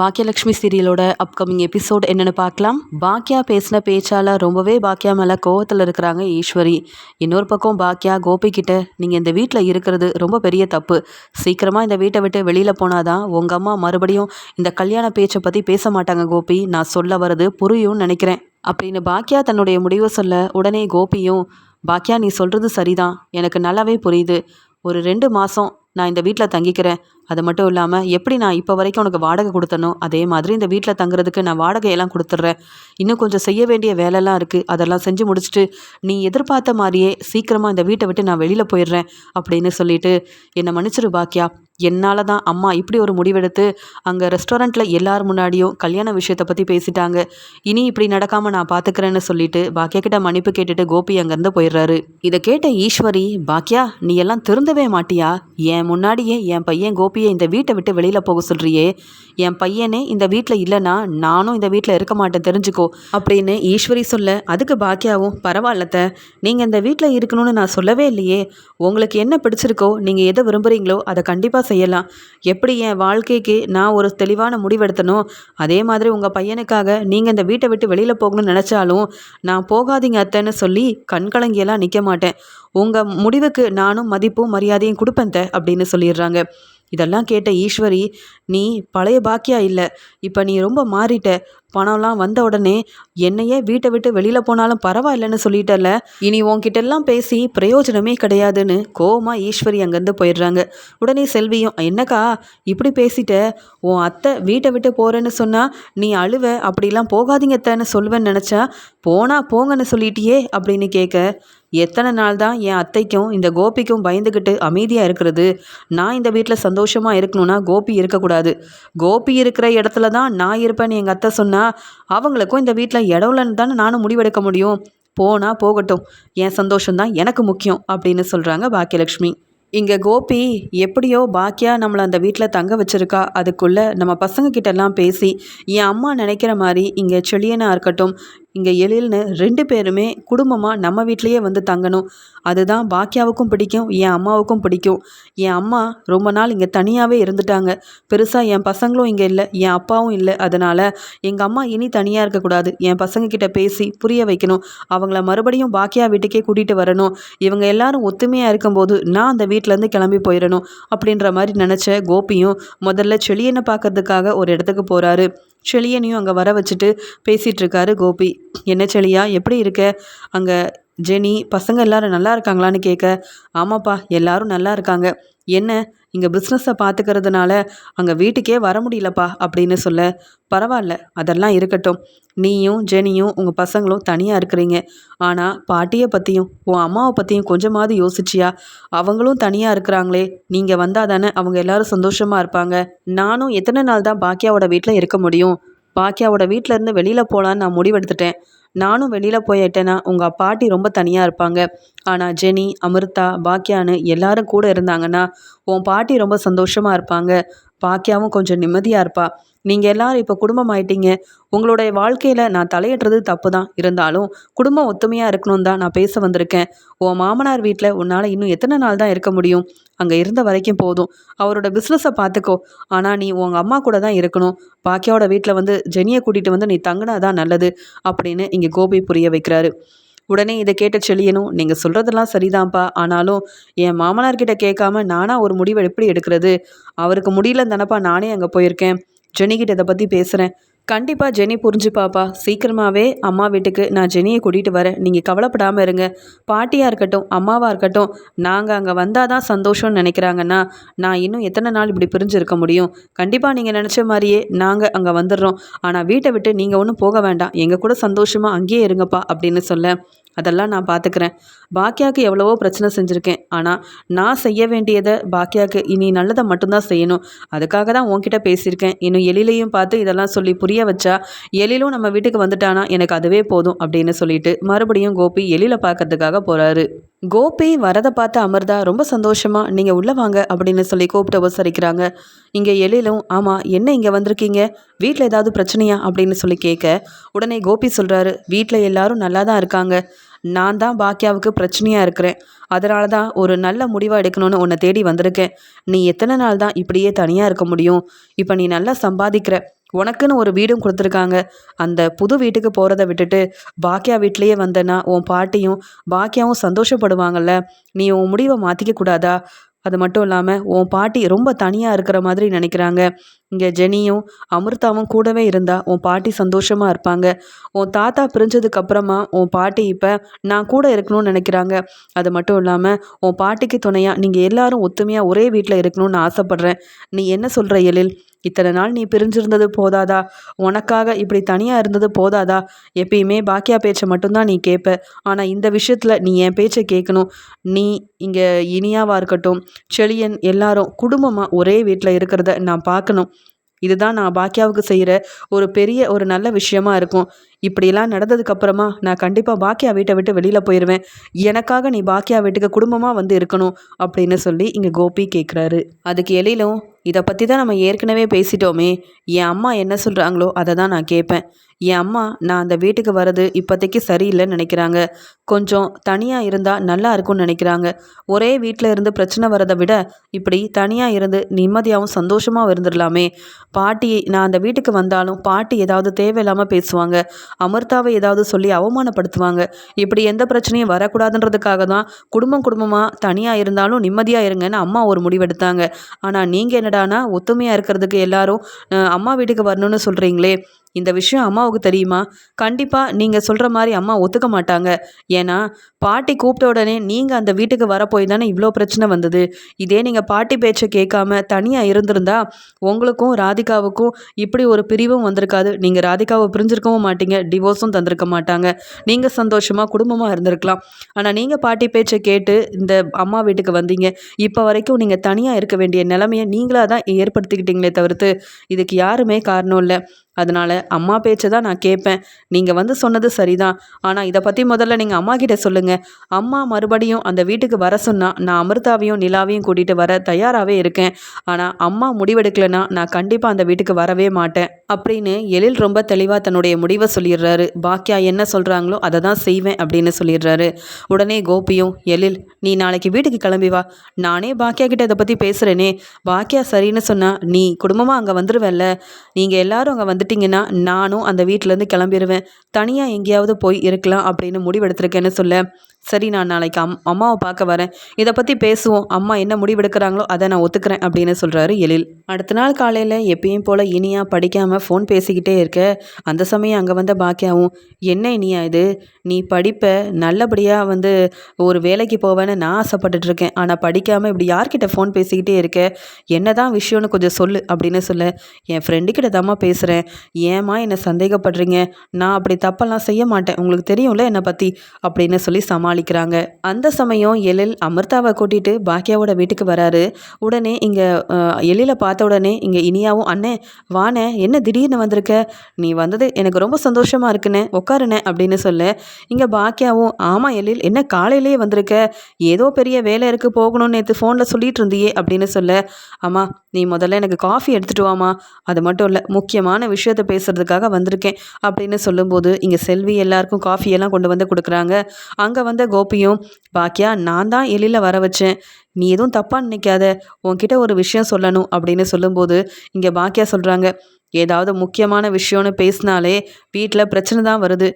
Baakiyalakshmi சீரியலோட upcoming episode என்னென்னு பார்க்கலாம். பாக்கியா பேசின பேச்சால் ரொம்பவே பாக்கியா மேலே கோவத்தில் இருக்கிறாங்க ஈஸ்வரி. இன்னொரு பக்கம் பாக்கியா கோபிக்கிட்ட, நீங்கள் இந்த வீட்டில் இருக்கிறது ரொம்ப பெரிய தப்பு, சீக்கிரமாக இந்த வீட்டை விட்டு வெளியில் போனாதான் உங்கள் அம்மா மறுபடியும் இந்த கல்யாண பேச்சை பற்றி பேச மாட்டாங்க கோபி, நான் சொல்ல வர்றது புரியும்னு நினைக்கிறேன் அப்படின்னு பாக்கியா தன்னுடைய முடிவை சொல்ல, உடனே கோபியும், பாக்கியா நீ சொல்கிறது சரிதான், எனக்கு நல்லாவே புரியுது, ஒரு 2 மாதம் நான் இந்த வீட்டில் தங்கிக்கிறேன், அது மட்டும் இல்லாமல் எப்படி நான் இப்போ வரைக்கும் உனக்கு வாடகை கொடுத்தனோ அதே மாதிரி இந்த வீட்டில் தங்குறதுக்கு நான் வாடகையெல்லாம் கொடுத்துட்றேன், இன்னும் கொஞ்சம் செய்ய வேண்டிய வேலைலாம் இருக்குது, அதெல்லாம் செஞ்சு முடிச்சுட்டு நீ எதிர்பார்த்த மாதிரியே சீக்கிரமாக இந்த வீட்டை விட்டு நான் வெளியில் போயிடுறேன் அப்படின்னு சொல்லிட்டு, என்னை மன்னிச்சிரு பாக்கியா, என்னால் தான் அம்மா இப்படி ஒரு முடிவெடுத்து அங்கே ரெஸ்டாரண்ட்டில் எல்லார் முன்னாடியும் கல்யாண விஷயத்தை பற்றி பேசிட்டாங்க, இனி இப்படி நடக்காமல் நான் பார்த்துக்கிறேன்னு சொல்லிட்டு பாக்கியா கிட்ட மன்னிப்பு கேட்டுட்டு கோபி அங்கேருந்து போயிடுறாரு. இதை கேட்ட ஈஸ்வரி, பாக்கியா நீ எல்லாம் திருந்தவே மாட்டியா, என் முன்னாடியே என் பையன் கோபியை இந்த வீட்டை விட்டு வெளியில் போக சொல்கிறியே, என் பையனே இந்த வீட்டில் இல்லைன்னா நானும் இந்த வீட்டில் இருக்க மாட்டேன் தெரிஞ்சுக்கோ அப்படின்னு ஈஸ்வரி சொல்ல, அதுக்கு பாக்கியாவும், பரவாயில்லத்த, நீங்கள் இந்த வீட்டில் இருக்கணும்னு நான் சொல்லவே இல்லையே, உங்களுக்கு என்ன பிடிச்சிருக்கோ நீங்கள் எதை விரும்புகிறீங்களோ அதை கண்டிப்பாக செய்யலாம், எப்படி என் வாழ்க்கைக்கு நான் ஒரு தெளிவான முடிவெடுத்தனோ அதே மாதிரி உங்கள் பையனுக்காக நீங்கள் இந்த வீட்டை விட்டு வெளியில் போகணும்னு நினச்சாலும் நான் போகாதீங்க அத்தைன்னு சொல்லி கண்கலங்கியெல்லாம் நிற்க மாட்டேன், உங்கள் முடிவுக்கு நானும் மதிப்பும் மரியாதையும் கொடுப்பேன் அப்படின்னு சொல்லிடுறாங்க. இதெல்லாம் கேட்ட ஈஸ்வரி, நீ பழைய பாக்கியா இல்லை, இப்போ நீ ரொம்ப மாறிட்ட, பணம்லாம் வந்த உடனே என்னையே வீட்டை விட்டு வெளியில் போனாலும் பரவாயில்லைன்னு சொல்லிட்டல, இனி உன்கிட்டெல்லாம் பேசி பிரயோஜனமே கிடையாதுன்னு கோவமா ஈஸ்வரி அங்கேருந்து போயிடுறாங்க. உடனே செல்வியும், என்னக்கா இப்படி பேசிட்ட, உன் அத்தை வீட்டை விட்டு போகிறேன்னு சொன்னால் நீ அழுவ, அப்படிலாம் போகாதீங்க அத்தைன்னு சொல்லுவேன்னு நினச்சா போங்கன்னு சொல்லிட்டியே அப்படின்னு கேட்க, எத்தனை நாள் தான் என் அத்தைக்கும் இந்த கோபிக்கும் பயந்துக்கிட்டு அமைதியாக இருக்கிறது, நான் இந்த வீட்டில் சந்தோஷமாக இருக்கணும்னா கோபி இருக்கக்கூடாது, கோபி இருக்கிற இடத்துல தான் நான் இருப்பேன்னு எங்கள் அத்தை சொன்னால் அவங்களுக்கும் இந்த வீட்டில் இடம் இல்லைன்னு தானே நானும் முடிவெடுக்க முடியும், போனால் போகட்டும், என் சந்தோஷம்தான் எனக்கு முக்கியம் அப்படின்னு சொல்கிறாங்க பாக்கியலட்சுமி. இங்கே கோபி எப்படியோ பாக்கியா நம்மளை அந்த வீட்டில் தங்க வச்சுருக்கா, அதுக்குள்ளே நம்ம பசங்கக்கிட்டெல்லாம் பேசி என் அம்மா நினைக்கிற மாதிரி இங்கே செழியனாக இருக்கட்டும் இங்கே எழில்னு 2 பேருமே குடும்பமாக நம்ம வீட்லேயே வந்து தங்கணும், அதுதான் பாக்கியாவுக்கும் பிடிக்கும் என் அம்மாவுக்கும் பிடிக்கும், என் அம்மா ரொம்ப நாள் இங்கே தனியாகவே இருந்துட்டாங்க, பெருசாக என் பசங்களும் இங்கே இல்லை, என் அப்பாவும் இல்லை, அதனால் எங்கள் அம்மா இனி தனியாக இருக்கக்கூடாது, என் பசங்கக்கிட்ட பேசி புரிய வைக்கணும், அவங்கள மறுபடியும் பாக்கியா வீட்டுக்கே கூட்டிகிட்டு வரணும், இவங்க எல்லாரும் ஒத்துமையாக இருக்கும்போது நான் அந்த வீட்டிலேருந்து கிளம்பி போயிடணும் அப்படின்ற மாதிரி நினச்ச கோபியும் முதல்ல செழியனை பார்க்கறதுக்காக ஒரு இடத்துக்கு போகிறாரு. செழியனையும் அங்கே வர வச்சுட்டு பேசிகிட்டு இருக்காரு கோபி. என்ன செழியா எப்படி இருக்க, அங்கே ஜெனி பசங்க எல்லாரும் நல்லா இருக்காங்களான்னு கேட்க, ஆமாப்பா எல்லாரும் நல்லா இருக்காங்க, என்ன இங்கே பிஸ்னஸை பார்த்துக்கிறதுனால அங்கே வீட்டுக்கே வர முடியலப்பா அப்படின்னு சொல்ல, பரவாயில்ல அதெல்லாம் இருக்கட்டும், நீயும் ஜெனியும் உங்கள் பசங்களும் தனியாக இருக்கிறீங்க, ஆனால் பாட்டியை பற்றியும் உன் அம்மாவை பற்றியும் கொஞ்சமாவது யோசிச்சியா, அவங்களும் தனியாக இருக்கிறாங்களே, நீங்கள் வந்தால் தானே அவங்க எல்லாரும் சந்தோஷமாக இருப்பாங்க, நானும் எத்தனை நாள் தான் பாக்கியாவோட வீட்டில் இருக்க முடியும், பாக்கியாவோட வீட்டிலேருந்து வெளியில் போகலான்னு நான் முடிவெடுத்துட்டேன், நானும் வெளியில் போயிட்டேன்னா உங்கள் பாட்டி ரொம்ப தனியாக இருப்பாங்க, ஆனால் ஜெனி அமிர்தா பாக்கியான்னு எல்லாரும் கூட இருந்தாங்கன்னா உன் பாட்டி ரொம்ப சந்தோஷமாக இருப்பாங்க, பாக்கியாவும் கொஞ்சம் நிம்மதியாக இருப்பா, நீங்கள் எல்லாரும் இப்போ குடும்பம் ஆயிட்டீங்க, உங்களுடைய வாழ்க்கையில் நான் தலையிடுறது தப்பு தான், இருந்தாலும் குடும்பம் ஒத்துமையாக இருக்கணும் தான் நான் பேச வந்திருக்கேன், உன் மாமனார் வீட்டில் உன்னால் இன்னும் எத்தனை நாள் தான் இருக்க முடியும், அங்கே இருந்த வரைக்கும் போதும், அவரோட பிஸ்னஸை பார்த்துக்கோ, ஆனால் நீ உங்கள் அம்மா கூட தான் இருக்கணும், பாக்கியாவோட வீட்டில் வந்து ஜெனியை கூட்டிகிட்டு வந்து நீ தங்கினா தான் நல்லது அப்படின்னு இங்கே கோபி புரிய வைக்கிறாரு. உடனே இதை கேட்ட செழியனும், நீங்கள் சொல்கிறதெல்லாம் சரிதான்ப்பா, ஆனாலும் என் மாமனார்கிட்ட கேட்காம நானாக ஒரு முடிவை எப்படி எடுக்கிறது, அவருக்கு முடியலன்னு தானப்பா நானே அங்கே போயிருக்கேன், ஜெனிகிட்ட இதை பற்றி பேசுகிறேன், கண்டிப்பாக ஜெனி புரிஞ்சுப்பாப்பா, சீக்கிரமாகவே அம்மா வீட்டுக்கு நான் ஜெனியை கூட்டிகிட்டு வரேன், நீங்கள் கவலைப்படாமல் இருங்க, பாட்டியாக இருக்கட்டும் அம்மாவாக இருக்கட்டும் நாங்கள் அங்கே வந்தால் தான் சந்தோஷம்னு நினைக்கிறாங்கன்னா நான் இன்னும் எத்தனை நாள் இப்படி பிரிஞ்சு இருக்க முடியும், கண்டிப்பாக நீங்கள் நினச்ச மாதிரியே நாங்கள் அங்கே வந்துடுறோம், ஆனால் வீட்டை விட்டு நீங்கள் ஒன்றும் போக வேண்டாம், எங்கள் கூட சந்தோஷமாக அங்கேயே இருங்கப்பா அப்படின்னு சொல்ல, அதெல்லாம் நான் பார்த்துக்கிறேன், பாக்கியாவுக்கு எவ்வளவோ பிரச்சனை செஞ்சுருக்கேன், ஆனால் நான் செய்ய வேண்டியதை பாக்கியாவுக்கு இனி நல்லதை மட்டும்தான் செய்யணும், அதுக்காக தான் உன்கிட்ட பேசியிருக்கேன், இன்னும் எழிலையும் பார்த்து இதெல்லாம் சொல்லி புரிய வச்சா எழிலும் நம்ம வீட்டுக்கு வந்துட்டானா எனக்கு அதுவே போதும் அப்படின்னு சொல்லிட்டு மறுபடியும் கோபி எழிலை பார்க்கறதுக்காக போகிறாரு. கோபி வரதை பார்த்து அமிர்தா ரொம்ப சந்தோஷமா, நீங்கள் உள்ளே வாங்க அப்படின்னு சொல்லி கூப்பிட்டு உபசரிக்கிறாங்க. இங்கே எழிலும், ஆமாம் என்ன இங்கே வந்திருக்கீங்க, வீட்டில் ஏதாவது பிரச்சனையா அப்படின்னு சொல்லி கேட்க, உடனே கோபி சொல்கிறாரு, வீட்டில் எல்லாரும் நல்லா தான் இருக்காங்க, நான் தான் பாக்கியாவுக்கு பிரச்சனையாக இருக்கிறேன், அதனால தான் ஒரு நல்ல முடிவாக எடுக்கணும்னு உன்னை தேடி வந்திருக்கேன், நீ எத்தனை நாள் தான் இப்படியே தனியாக இருக்க முடியும், இப்போ நீ நல்லா சம்பாதிக்கிற, உனக்குன்னு ஒரு வீடும் கொடுத்துருக்காங்க. அந்த புது வீட்டுக்கு போகிறத விட்டுட்டு பாக்கியா வீட்டிலேயே வந்தேன்னா உன் பாட்டியும் பாக்கியாவும் சந்தோஷப்படுவாங்கல்ல. நீ உன் முடிவை மாற்றிக்க கூடாதா? அது மட்டும் இல்லாமல் உன் பாட்டி ரொம்ப தனியாக இருக்கிற மாதிரி நினைக்கிறாங்க. இங்கே ஜெனியும் அமிர்தாவும் கூடவே இருந்தா உன் பாட்டி சந்தோஷமாக இருப்பாங்க. உன் தாத்தா பிரிஞ்சதுக்கு அப்புறமா உன் பாட்டி இப்போ நான் கூட இருக்கணும்னு நினைக்கிறாங்க. அது மட்டும் இல்லாமல் உன் பாட்டிக்கு துணையாக நீங்கள் எல்லாரும் ஒத்துமையாக ஒரே வீட்டில் இருக்கணும்னு ஆசைப்பட்றேன். நீ என்ன சொல்கிற எழில்? இத்தனை நாள் நீ பிரிஞ்சிருந்தது போதாதா? உனக்காக இப்படி தனியாக இருந்தது போதாதா? எப்பயுமே பாக்கியா பேச்சை மட்டும்தான் நீ கேட்ப. ஆனால் இந்த விஷயத்தில் நீ என் பேச்சை கேட்கணும். நீ இங்கே இனியாவாக இருக்கட்டும், செழியன் எல்லாரும் குடும்பமாக ஒரே வீட்டில் இருக்கிறத நான் பார்க்கணும். இதுதான் நான் பாக்கியாவுக்கு செய்கிற ஒரு நல்ல விஷயமா இருக்கும். இப்படிலாம் நடந்ததுக்கப்புறமா நான் கண்டிப்பாக பாக்கியா வீட்டை விட்டு வெளியில் போயிடுவேன். எனக்காக நீ பாக்கியா வீட்டுக்கு குடும்பமாக வந்து இருக்கணும் அப்படின்னு சொல்லி இங்கே கோபி கேட்குறாரு. அதுக்கு எழிலும், இதை பற்றி தான் நம்ம ஏற்கனவே பேசிட்டோமே. என் அம்மா என்ன சொல்கிறாங்களோ அதை தான் நான் கேட்பேன். என் அம்மா நான் அந்த வீட்டுக்கு வர்றது இப்போதைக்கு சரியில்லைன்னு நினைக்கிறாங்க. கொஞ்சம் தனியாக இருந்தால் நல்லா இருக்கும்னு நினைக்கிறாங்க. ஒரே வீட்டில் இருந்து பிரச்சனை வரதை விட இப்படி தனியாக இருந்து நிம்மதியாகவும் சந்தோஷமாகவும் இருந்துடலாமே. பாட்டி நான் அந்த வீட்டுக்கு வந்தாலும் பாட்டி ஏதாவது தேவையில்லாமல் பேசுவாங்க. அமிர்தாவை ஏதாவது சொல்லி அவமானப்படுத்துவாங்க. இப்படி எந்த பிரச்சனையும் வரக்கூடாதுன்றதுக்காக தான் குடும்பமாக தனியாக இருந்தாலும் நிம்மதியாக இருங்கன்னு அம்மா ஒரு முடிவெடுத்தாங்க. ஆனால் நீங்கள் என்னடானா ஒத்துமையாக இருக்கிறதுக்கு எல்லாரும் அம்மா வீட்டுக்கு வரணும்னு சொல்கிறீங்களே. இந்த விஷயம் அம்மாவுக்கு தெரியுமா? கண்டிப்பாக நீங்கள் சொல்கிற மாதிரி அம்மா ஒத்துக்க மாட்டாங்க. ஏன்னா பாட்டி கூப்பிட்ட உடனே நீங்கள் அந்த வீட்டுக்கு வரப்போய் தானே இவ்வளோ பிரச்சனை வந்தது. இதே நீங்கள் பாட்டி பேச்சை கேட்காம தனியாக இருந்திருந்தா உங்களுக்கும் ராதிகாவுக்கும் இப்படி ஒரு பிரிவும் வந்திருக்காது. நீங்கள் ராதிகாவை பிரிஞ்சிருக்கவும் மாட்டீங்க, டிவோர்ஸும் தந்திருக்க மாட்டாங்க. நீங்கள் சந்தோஷமாக குடும்பமாக இருந்திருக்கலாம். ஆனால் நீங்கள் பாட்டி பேச்சை கேட்டு இந்த அம்மா வீட்டுக்கு வந்தீங்க. இப்போ வரைக்கும் நீங்கள் தனியாக இருக்க வேண்டிய நிலைமையை நீங்களாக தான் ஏற்படுத்திக்கிட்டீங்களே தவிர்த்து இதுக்கு யாருமே காரணம் இல்லை. அதனால் அம்மா பேச்சை தான் நான் கேட்பேன். நீங்கள் வந்து சொன்னது சரிதான். ஆனால் இதை பற்றி முதல்ல நீங்கள் அம்மா கிட்ட சொல்லுங்கள். அம்மா மறுபடியும் அந்த வீட்டுக்கு வர சொன்னால் நான் அமிர்தாவையும் நிலாவையும் கூட்டிகிட்டு வர தயாராகவே இருக்கேன். ஆனால் அம்மா முடிவெடுக்கலைன்னா நான் கண்டிப்பாக அந்த வீட்டுக்கு வரவே மாட்டேன் அப்படின்னு எழில் ரொம்ப தெளிவாக தன்னுடைய முடிவை சொல்லிடுறாரு. பாக்கியா என்ன சொல்கிறாங்களோ அதை தான் செய்வேன் அப்படின்னு சொல்லிடுறாரு. உடனே கோபியும், எழில் நீ நாளைக்கு வீட்டுக்கு கிளம்பி வா. நானே பாக்கியா கிட்ட இதை பற்றி பேசுகிறேனே. பாக்கியா சரின்னு சொன்னால் நீ குடும்பமாக அங்கே வந்துடுவேல்ல. நீங்கள் எல்லாரும் அங்கே வந்துட்டீங்கன்னா நானும் அந்த வீட்டிலேருந்து கிளம்பிடுவேன். தனியாக எங்கேயாவது போய் இருக்கலாம் அப்படின்னு முடிவெடுத்திருக்கேன்னு சொல்ல, சரி நான் நாளைக்கு அம்மாவை பார்க்க வரேன். இதை பற்றி பேசுவோம். அம்மா என்ன முடிவெடுக்கிறாங்களோ அதை நான் ஒத்துக்கிறேன் அப்படின்னு சொல்கிறாரு எழில். அடுத்த நாள் காலையில் எப்பயும் போல் இனியா படிக்காமல் ஃபோன் பேசிக்கிட்டே இருக்க, அந்த சமயம் அங்கே வந்த பாக்கியாவும், என்ன இனியா இது, நீ படிப்பை நல்லபடியாக வந்து ஒரு வேலைக்கு போவேன்னு நான் ஆசைப்பட்டுட்ருக்கேன். ஆனால் படிக்காமல் இப்படி யார்கிட்ட ஃபோன் பேசிக்கிட்டே இருக்க, என்ன தான் விஷயம்னு கொஞ்சம் சொல்லு அப்படின்னு சொல்ல, என் ஃப்ரெண்டுக்கிட்ட தாம்மா பேசுகிறேன். ஏம்மா என்னை சந்தேகப்படுறீங்க? நான் அப்படி தப்பெல்லாம் செய்ய மாட்டேன், உங்களுக்கு தெரியும்ல என்னை பற்றி அப்படின்னு சொல்லி சமாளிக்கிறாங்க. அந்த சமயம் எழில் அமிர்தாவை கூட்டிகிட்டு பாக்கியாவோட வீட்டுக்கு வராரு. உடனே இங்கே எழிலை பார்த்த உடனே இங்கே இனியாவும், அண்ணே வானே, என்ன திடீர்னு வந்திருக்க? நீ வந்தது எனக்கு ரொம்ப சந்தோஷமாக இருக்குண்ணே, உட்காருண்ணே அப்படின்னு சொல்ல, இங்கே பாக்கியாவும், ஆமாம் எழில் என்ன காலையிலேயே வந்திருக்க? ஏதோ பெரிய வேலை இருக்குது போகணும்னு நேற்று ஃபோனில் சொல்லிட்டு இருந்தியே அப்படின்னு சொல்ல, ஆமா நீ முதல்ல எனக்கு காஃபி எடுத்துகிட்டு வாமா, அது மட்டும் இல்லை முக்கியமான விஷயத்தை பேசுகிறதுக்காக வந்திருக்கேன் அப்படின்னு சொல்லும்போது இங்கே செல்வி எல்லாருக்கும் காஃபியெல்லாம் கொண்டு வந்து கொடுக்குறாங்க. அங்கே வந்த கோபியும், பாக்கியா நான் தான் எழில வர வச்சேன், நீ எதுவும் தப்பாக நினைக்காத, உன்கிட்ட ஒரு விஷயம் சொல்லணும் அப்படின்னு சொல்லும்போது இங்கே பாக்கியா சொல்கிறாங்க, ஏதாவது முக்கியமான விஷயம்னு பேசினாலே வீட்டில் பிரச்சனை தான் வருது,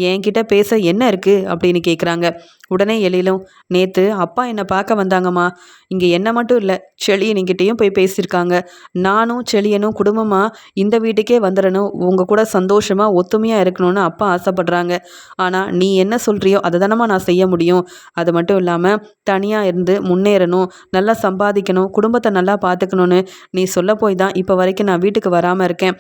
என்கிட்ட பேச என்ன இருக்குது அப்படின்னு கேட்குறாங்க. உடனே எழிலும், நேற்று அப்பா என்னை பார்க்க வந்தாங்கம்மா, இங்கே என்ன மட்டும் இல்லை செழியன்கிட்டையும் போய் பேசியிருக்காங்க. நானும் செழியனும் குடும்பமாக இந்த வீட்டுக்கே வந்துடணும், உங்கள் கூட சந்தோஷமாக ஒத்துமையாக இருக்கணும்னு அப்பா ஆசைப்படுறாங்க. ஆனால் நீ என்ன சொல்கிறியோ அதை தானம்மா நான் செய்ய முடியும். அது மட்டும் இல்லாமல் தனியாக இருந்து முன்னேறணும், நல்லா சம்பாதிக்கணும், குடும்பத்தை நல்லா பார்த்துக்கணுன்னு நீ சொல்ல போய் தான் இப்போ வரைக்கும் நான் வீட்டுக்கு வராமல் இருக்கேன்.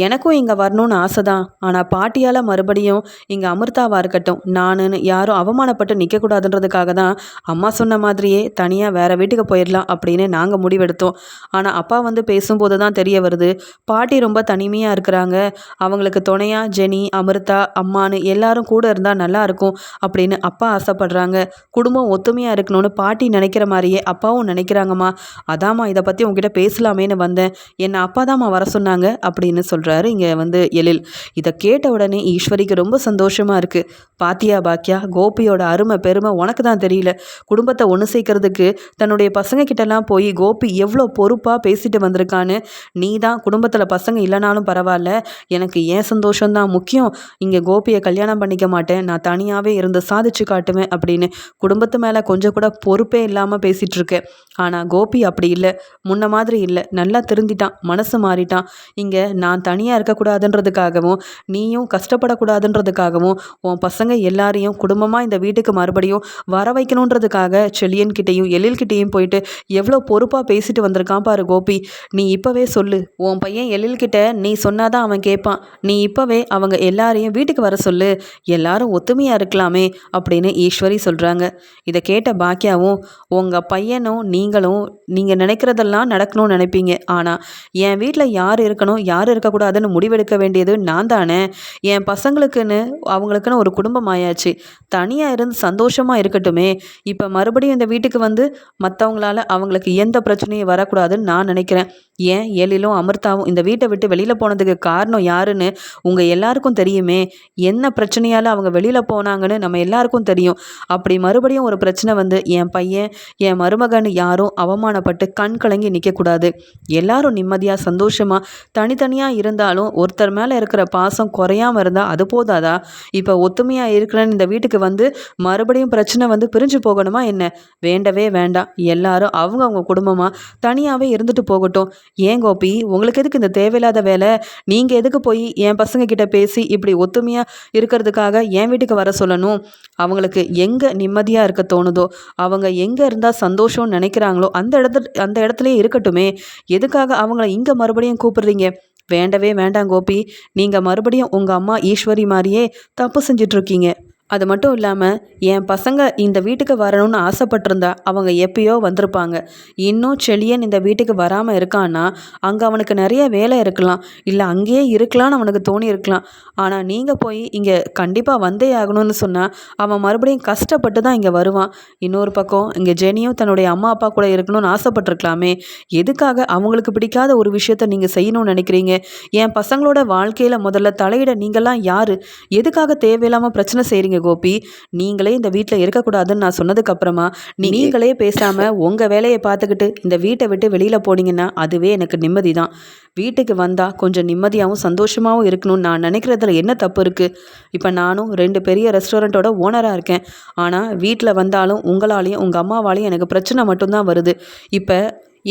எனக்கும் இங்கே வரணும்னு ஆசை தான். ஆனால் பாட்டியால் மறுபடியும் இங்கே அமிர்தாவாக இருக்கட்டும் நானுன்னு யாரும் அவமானப்பட்டு நிற்கக்கூடாதுன்றதுக்காக தான் அம்மா சொன்ன மாதிரியே தனியாக வேறு வீட்டுக்கு போயிடலாம் அப்படின்னு நாங்கள் முடிவெடுத்தோம். ஆனால் அப்பா வந்து பேசும்போது தான் தெரிய வருது, பாட்டி ரொம்ப தனிமையாக இருக்கிறாங்க, அவங்களுக்கு துணையாக ஜெனி, அமிர்தா, அம்மானு எல்லாரும் கூட இருந்தால் நல்லாயிருக்கும் அப்படின்னு அப்பா ஆசைப்படுறாங்க. குடும்பம் ஒத்துமையாக இருக்கணும்னு பாட்டி நினைக்கிற மாதிரியே அப்பாவும் நினைக்கிறாங்கம்மா. அதாம்மா இதை பற்றி உங்ககிட்ட பேசலாமேன்னு வந்தேன், என்னை அப்பா தாம்மா வர சொன்னாங்க அப்படின்னு சொல்கிறாரு இங்கே எழில். இதை கேட்ட உடனே ஈஸ்வரிக்கு ரொம்ப சந்தோஷமாக இருக்குது. பாத்தியா பாக்கியா, கோபியோட அருமை பெருமை உனக்கு தான் தெரியல. குடும்பத்தை ஒன்று சேர்க்கறதுக்கு தன்னுடைய பசங்க கிட்டலாம் போய் கோபி எவ்வளோ பொறுப்பாக பேசிட்டு வந்திருக்கான்னு. நீ தான் குடும்பத்தில் பசங்க இல்லைனாலும் பரவாயில்ல, எனக்கு ஏன் சந்தோஷம்தான் முக்கியம், இங்கே கோபியை கல்யாணம் பண்ணிக்க மாட்டேன், நான் தனியாகவே இருந்து சாதிச்சு காட்டுவேன் அப்படின்னு குடும்பத்து மேலே கொஞ்சம் கூட பொறுப்பே இல்லாமல் பேசிகிட்டு இருக்கேன். ஆனால் கோபி அப்படி இல்லை, முன்ன மாதிரி இல்லை, நல்லா திருந்திட்டான், மனசு மாறிட்டான். இங்கே நான் தனியாக இருக்கக்கூடாதுன்றதுக்காகவும் நீயும் கஷ்டப்படக்கூடாதுன்றதுக்காகவும் உன் பசங்க எல்லாரையும் குடும்பமாக இந்த வீட்டுக்கு மறுபடியும் வர வைக்கணுன்றதுக்காக செழியன்கிட்டையும் எழில்கிட்டையும் போயிட்டு எவ்வளோ பொறுப்பாக பேசிட்டு வந்திருக்கான் பாரு கோபி. நீ இப்போவே சொல்லு, உன் பையன் எழில்கிட்ட நீ சொன்னாதான் அவன் கேட்பான். நீ இப்போவே அவங்க எல்லாரையும் வீட்டுக்கு வர சொல்லு, எல்லாரும் ஒத்துமையாக இருக்கலாமே அப்படின்னு ஈஸ்வரி சொல்கிறாங்க. இதை கேட்ட பாக்கியாவும், உங்கள் பையனும் நீங்கள் நினைக்கிறதெல்லாம் நடக்கணும்னு நினைப்பீங்க, ஆனால் என் வீட்டில் யார் இருக்கணும் யார் இருக்கக்கூடாதுன்னு முடிவெடுக்க வேண்டியது நான் தானே. என் பசங்களுக்குன்னு அவங்களுக்குன்னு ஒரு குடும்பம் ஆயாச்சு, தனியாக இருந்து சந்தோஷமாக இருக்கட்டுமே. இப்போ மறுபடியும் இந்த வீட்டுக்கு மற்றவங்களால அவங்களுக்கு எந்த பிரச்சனையும் வரக்கூடாதுன்னு நான் நினைக்கிறேன். ஏன் எழிலும் அமிர்தாவும் இந்த வீட்டை விட்டு வெளியில் போனதுக்கு காரணம் யாருன்னு உங்கள் எல்லாருக்கும் தெரியுமே. என்ன பிரச்சனையால் அவங்க வெளியில் போனாங்கன்னு நம்ம எல்லாருக்கும் தெரியும். அப்படி மறுபடியும் ஒரு பிரச்சனை என் பையன் என் மருமகன் யாரும் அவமானப்பட்டு கண் கலங்கி நிற்கக்கூடாது. எல்லாரும் நிம்மதியாக சந்தோஷமாக தனித்தனியாக இருந்தாலும் ஒருத்தர் மேலே இருக்கிற பாசம் குறையாமல் இருந்தால் அது போதாதா? இப்போ ஒத்துமையாக இருக்கிறேன்னு இந்த வீட்டுக்கு மறுபடியும் பிரச்சனை பிரிஞ்சு போகணுமா என்ன? வேண்டவே வேண்டாம். எல்லாரும் அவங்க குடும்பமாக தனியாகவே இருந்துட்டு போகட்டும். ஏன் கோபி, உங்களுக்கு எதுக்கு இந்த தேவையில்லாத வேலை? நீங்கள் எதுக்கு போய் என் பசங்க கிட்ட பேசி இப்படி ஒத்துமையாக இருக்கிறதுக்காக என் வீட்டுக்கு வர சொல்லணும்? அவங்களுக்கு எங்கே நிம்மதியாக இருக்க தோணுதோ, அவங்க எங்கே இருந்தால் சந்தோஷம்னு நினைக்கிறாங்களோ அந்த இடத்துலையே இருக்கட்டுமே. எதுக்காக அவங்கள இங்கே மறுபடியும் கூப்பிடுறீங்க? வேண்டவே வேண்டாம் கோபி. நீங்கள் மறுபடியும் உங்கள் அம்மா ஈஸ்வரி மாதிரியே தப்பு செஞ்சிட்ருக்கீங்க. அது மட்டும் இல்லாமல் என் பசங்க இந்த வீட்டுக்கு வரணும்னு ஆசைப்பட்டிருந்தா அவங்க எப்பயோ வந்திருப்பாங்க. இன்னும் செழியன் இந்த வீட்டுக்கு வராமல் இருக்கான்னா அங்கே அவனுக்கு நிறைய வேலை இருக்கலாம், இல்லை அங்கேயே இருக்கலாம்னு அவனுக்கு தோணி இருக்கலாம். ஆனால் நீங்கள் போய் இங்கே கண்டிப்பாக வந்தே ஆகணும்னு சொன்னால் அவன் மறுபடியும் கஷ்டப்பட்டு தான் இங்கே வருவான். இன்னொரு பக்கம் இங்கே ஜெனியும் தன்னுடைய அம்மா அப்பா கூட இருக்கணும்னு ஆசைப்பட்டிருக்கலாமே. எதுக்காக அவங்களுக்கு பிடிக்காத ஒரு விஷயத்த நீங்கள் செய்யணும்னு நினைக்கிறீங்க? என் பசங்களோட வாழ்க்கையில் முதல்ல தலையிட நீங்கள்லாம் யார்? எதுக்காக தேவையில்லாமல் பிரச்சனை செய்கிறீங்க கோபி? நீங்களே இந்த வீட்டில் இருக்கக்கூடாதுன்னு நான் சொன்னதுக்கு அப்புறமா நீங்களே பேசாமல் உங்கள் வேலையை பார்த்துக்கிட்டு இந்த வீட்டை விட்டு வெளியில் போனீங்கன்னா அதுவே எனக்கு நிம்மதி தான். வீட்டுக்கு வந்தால் கொஞ்சம் நிம்மதியாகவும் சந்தோஷமாகவும் இருக்கணும்னு நான் நினைக்கிறதுல என்ன தப்பு இருக்குது? இப்போ நானும் 2 பெரிய ரெஸ்டாரண்ட்டோட ஓனராக இருக்கேன். ஆனால் வீட்டில் வந்தாலும் உங்களாலையும் உங்கள் அம்மாவாலையும் எனக்கு பிரச்சனை மட்டும்தான் வருது. இப்போ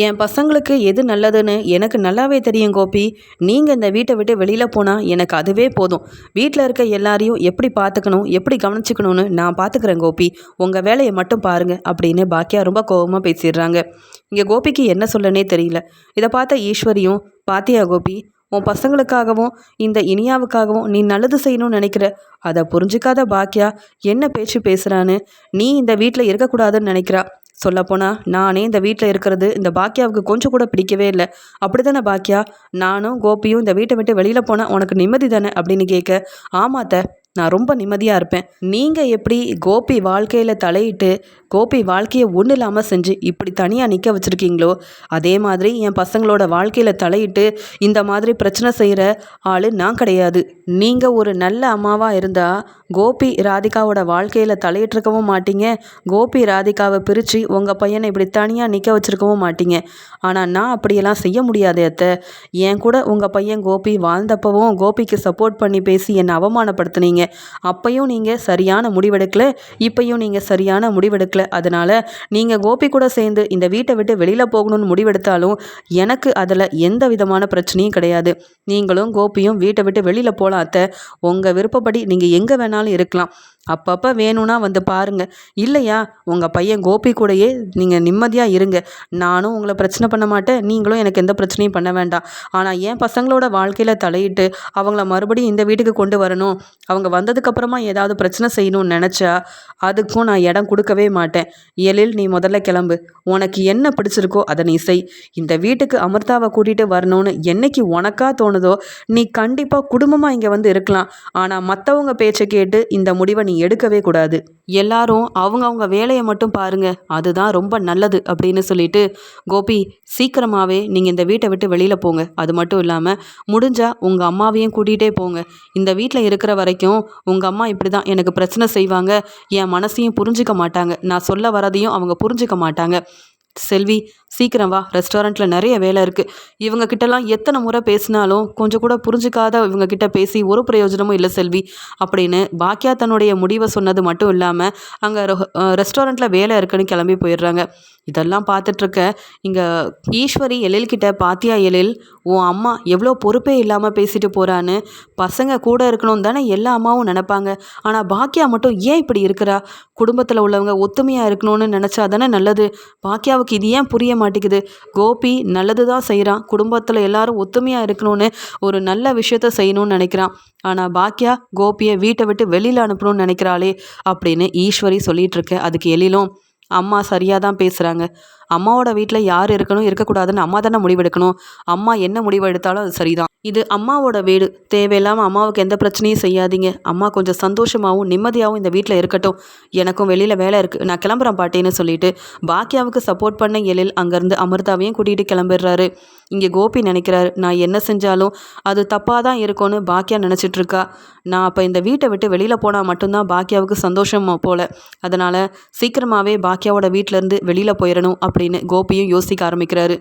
என் பசங்களுக்கு எது நல்லதுன்னு எனக்கு நல்லாவே தெரியும் கோபி. நீங்கள் இந்த வீட்டை விட்டு வெளியில் போனால் எனக்கு அதுவே போதும். வீட்டில் இருக்க எல்லாரையும் எப்படி பார்த்துக்கணும், எப்படி கவனிச்சிக்கணும்னு நான் பார்த்துக்கிறேன் கோபி. உங்கள் வேலையை மட்டும் பாருங்கள் அப்படின்னு பாக்கியா ரொம்ப கோபமாக பேசிடுறாங்க. இங்கே கோபிக்கு என்ன சொல்லனே தெரியல. இதை பார்த்த ஈஸ்வரியும், பாத்தியா கோபி, உன் பசங்களுக்காகவும் இந்த இனியாவுக்காகவும் நீ நல்லது செய்யணும்னு நினைக்கிற, அதை புரிஞ்சிக்காத பாக்கியா என்ன பேச்சு பேசுகிறான்னு. நீ இந்த வீட்டில் இருக்கக்கூடாதுன்னு நினைக்கிறா. சொல்லப்போனால் நானே இந்த வீட்டில் இருக்கிறது இந்த பாக்கியாவுக்கு கொஞ்சம் கூட பிடிக்கவே இல்லை. அப்படி தானே பாக்கியா? நானும் கோபியும் இந்த வீட்டை விட்டு வெளியில் போனால் உனக்கு நிம்மதி தானே அப்படின்னு கேட்க, ஆமாத்த, நான் ரொம்ப நிம்மதியாக இருப்பேன். நீங்கள் எப்படி கோபி வாழ்க்கையில் தலையிட்டு கோபி வாழ்க்கையை ஒன்றும் இல்லாமல் செஞ்சு இப்படி தனியாக நிற்க வச்சுருக்கீங்களோ, அதே மாதிரி என் பசங்களோட வாழ்க்கையில் தலையிட்டு இந்த மாதிரி பிரச்சனை செய்கிற ஆள் நான் கிடையாது. நீங்கள் ஒரு நல்ல அம்மாவாக இருந்தால் கோபி ராதிகாவோட வாழ்க்கையில் தலையிட்டிருக்கவும் மாட்டீங்க, கோபி ராதிகாவை பிரித்து உங்கள் பையனை இப்படி தனியாக நிற்க வச்சுருக்கவும் மாட்டீங்க. ஆனால் நான் அப்படியெல்லாம் செய்ய முடியாது அத்தை. என் கூட உங்கள் பையன் கோபி வாழ்ந்தப்பவும் கோபிக்கு சப்போர்ட் பண்ணி பேசி என்னை அவமானப்படுத்துனீங்க. அப்பையும் நீங்கள் சரியான முடிவெடுக்கலை, இப்பையும் நீங்கள் சரியான முடிவெடுக்கலை. அதனால் நீங்கள் கோபி கூட சேர்ந்து இந்த வீட்டை விட்டு வெளியில் போகணும்னு முடிவெடுத்தாலும் எனக்கு அதில் எந்த விதமான பிரச்சனையும் கிடையாது. நீங்களும் கோபியும் வீட்டை விட்டு வெளியில் போகலாம் அத்தை. உங்கள் விருப்பப்படி நீங்கள் எங்கே வேணாலும் இருக்கலாம். அப்பப்போ வேணும்னா பாருங்கள். இல்லையா உங்கள் பையன் கோபி கூடயே நீங்கள் நிம்மதியாக இருங்க. நானும் உங்களை பிரச்சனை பண்ண மாட்டேன், நீங்களும் எனக்கு எந்த பிரச்சனையும் பண்ண வேண்டாம். ஆனால் என் பசங்களோட வாழ்க்கையில் தலையிட்டு அவங்கள மறுபடியும் இந்த வீட்டுக்கு கொண்டு வரணும், அவங்க வந்ததுக்கப்புறமா ஏதாவது பிரச்சனை செய்யணும்னு நினச்சா அதுக்கும் நான் இடம் கொடுக்கவே மாட்டேன். எழில், நீ முதல்ல கிளம்பு. உனக்கு என்ன பிடிச்சிருக்கோ அதை நீ செய். இந்த வீட்டுக்கு அமிர்தாவை கூட்டிகிட்டு வரணும்னு என்னைக்கு உனக்கா தோணுதோ நீ கண்டிப்பாக குடும்பமாக இங்கே இங்கே வந்து இருக்கலாம். ஆனால் மற்றவங்க பேச்சை கேட்டு இந்த முடிவை நீ எடுக்கவே கூடாது. எல்லாரும் அவங்க வேலையை மட்டும் பாருங்க, அதுதான் ரொம்ப நல்லது அப்படின்னு சொல்லிட்டு, கோபி சீக்கிரமாகவே நீங்கள் இந்த வீட்டை விட்டு வெளியில் போங்க. அது மட்டும் இல்லாமல் முடிஞ்சா உங்கள் அம்மாவையும் கூட்டிகிட்டே போங்க. இந்த வீட்டில் இருக்கிற வரைக்கும் உங்கள் அம்மா இப்படி தான் எனக்கு பிரச்சனை செய்வாங்க. என் மனசையும் புரிஞ்சிக்க மாட்டாங்க. நான் சொல்ல வரதையும் அவங்க புரிஞ்சிக்க மாட்டாங்க. செல்வி, சீக்கிரம் வா, ரெஸ்டாரண்ட்டில் நிறைய வேலை இருக்குது. இவங்க கிட்டலாம் எத்தனை முறை பேசினாலும் கொஞ்சம் கூட புரிஞ்சிக்காத இவங்க கிட்ட பேசி ஒரு பிரயோஜனமும் இல்லை செல்வி அப்படின்னு பாக்கியா தன்னுடைய முடிவை சொன்னது மட்டும் இல்லாமல் அங்கே ரெஸ்டாரண்ட்டில் வேலை இருக்குன்னு கிளம்பி போயிடுறாங்க. இதெல்லாம் பார்த்துட்ருக்க இங்கே ஈஸ்வரி எழில்கிட்ட, பாத்தியா எழில், உன் அம்மா எவ்வளோ பொறுப்பே இல்லாமல் பேசிட்டு போகிறான்னு. பசங்க கூட இருக்கணும் தானே எல்லா அம்மாவும் நினைப்பாங்க. ஆனால் பாக்கியா மட்டும் ஏன் இப்படி இருக்கிறா? குடும்பத்தில் உள்ளவங்க ஒத்துமையாக இருக்கணும்னு நினச்சா தானே நல்லது. பாக்கியாவுக்கு இது ஏன் புரிய மாட்டேங்குது? கோபி நல்லது தான் செய்கிறான், குடும்பத்தில் எல்லாரும் ஒத்துமையாக இருக்கணும்னு ஒரு நல்ல விஷயத்த செய்யணும்னு நினைக்கிறான். ஆனால் பாக்கியா கோபியை வீட்டை விட்டு வெளியில் அனுப்பணும்னு நினைக்கிறாளே அப்படின்னு ஈஸ்வரி சொல்லிகிட்டு இருக்க. அதுக்கு எழிலும், அம்மா சரியாக தான் பேசுகிறாங்க. அம்மாவோட வீட்டில் யார் இருக்கணும் இருக்கக்கூடாதுன்னு அம்மா தானே முடிவெடுக்கணும். அம்மா என்ன முடிவு எடுத்தாலும் அது சரிதான். இது அம்மாவோட வீடு. தேவையில்லாமல் அம்மாவுக்கு எந்த பிரச்சனையும் செய்யாதீங்க. அம்மா கொஞ்சம் சந்தோஷமாகவும் நிம்மதியாகவும் இந்த வீட்டில் இருக்கட்டும். எனக்கும் வெளியில் வேலை இருக்குது, நான் கிளம்புறேன் பாட்டின்னு சொல்லிட்டு பாக்கியாவுக்கு சப்போர்ட் பண்ண எழில் அங்கேருந்து அமிர்தாவையும் கூட்டிகிட்டு கிளம்பிடுறாரு. இங்கே கோபி நினைக்கிறாரு, நான் என்ன செஞ்சாலும் அது தப்பாக தான் இருக்கும்னு பாக்கியா நினச்சிட்ருக்கா. நான் அப்போ இந்த வீட்டை விட்டு வெளியில் போனால் மட்டும்தான் பாக்கியாவுக்கு சந்தோஷம் போல். அதனால் சீக்கிரமாகவே பாக்கியாவோட வீட்டிலேருந்து வெளியில் போயிடணும் அப்படின்னு கோபியும் யோசிக்க ஆரம்பிக்கிறாரு.